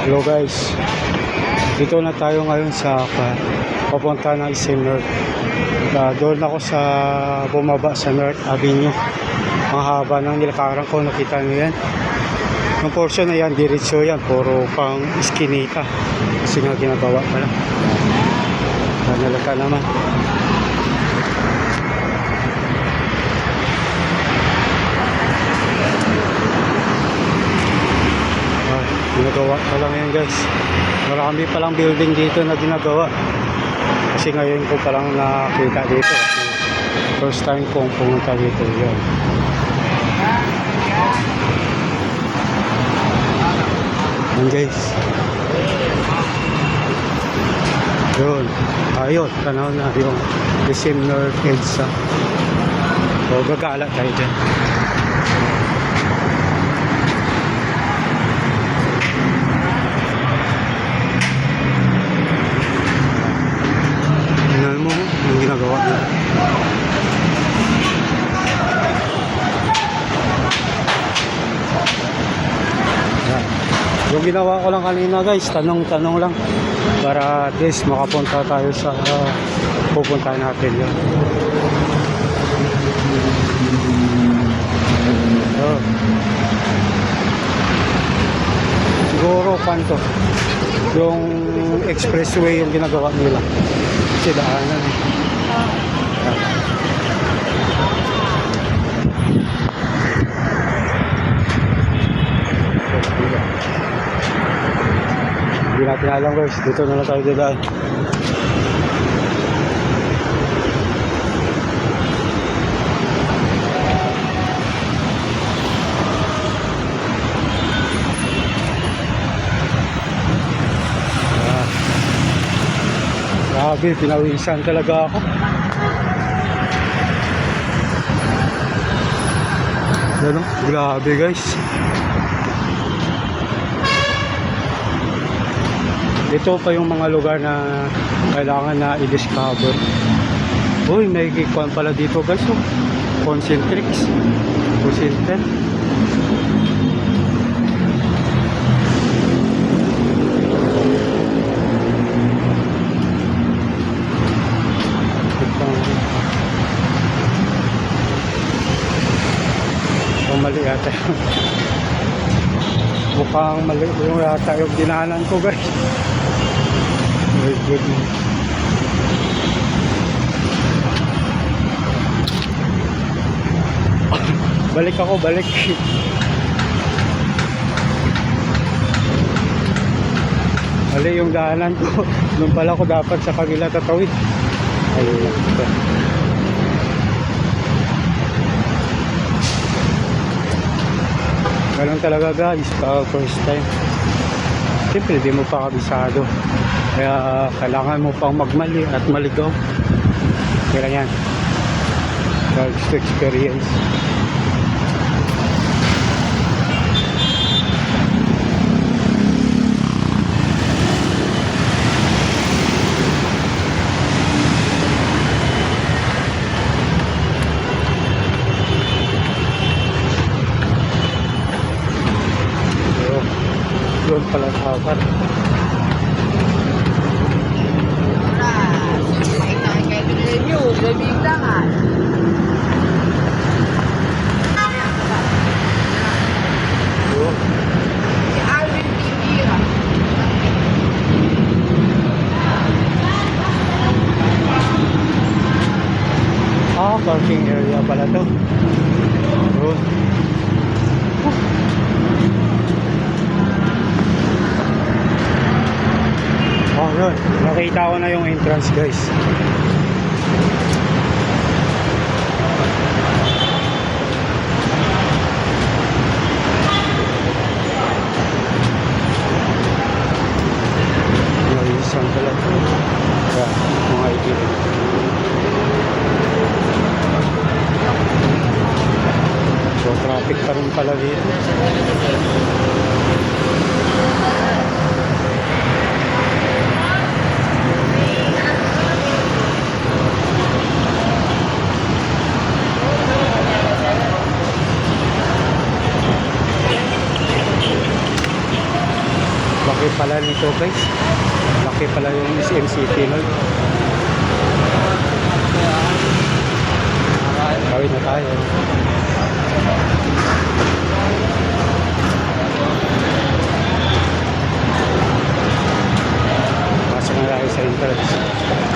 Hello guys, dito na tayo ngayon sa papunta ng SM North. Doon ako sa bumaba sa North Avenue. Ang haba ng nilakaran ko, nakita nyo yan. Yung portion na yan, diretso yan, puro pang iskinita. Kasi nga ginagawa pala. Nalaka naman. Ginagawa pa lang yan guys. Marami palang building dito na ginagawa. Kasi ngayon ko palang nakita dito. First time kong pumunta dito yun. Yan guys. Yun. Ayun. Tanaw na yung SM North EDSA. So gagala tayo dyan. Ginagawa niya. Yung ginawa ko lang kanina guys, tanong-tanong lang para at least makapunta tayo sa pupuntahan natin yun. Siguro kanto yung expressway yung ginagawa nila kasi daanan hindi natin alam guys, dito na lang tayo dadaan. Grabe, pinawisan talaga ako. Ano? Grabe guys. Ito pa yung mga lugar na kailangan na i-discover. Uy, may kikuan pala dito guys. Oh. Concentrix. Concentrix. Mali yata mukhang mali yung yata yung dinahanan ko guys. My goodness. Balik ako, balik. Mali yung daanan ko. Nung pala ko dapat sa kabila tatawid. Ayun. Ganun talaga guys, first time. Siyempre di mo pa kabisado. Kaya kailangan mo pang magmali at maligaw. Kaya yan. First experience. Doon pala sa apat. Parking area pala to. Doon. Oh, yun. Nakita ko na yung entrance guys. Naisan talaga. Kaya, mga idea. So, traffic pa rin pala dito. Laki pala nito guys. Laki pala yung SM City Mall. Kawin na tayo. Pasok na tayo sa entrance.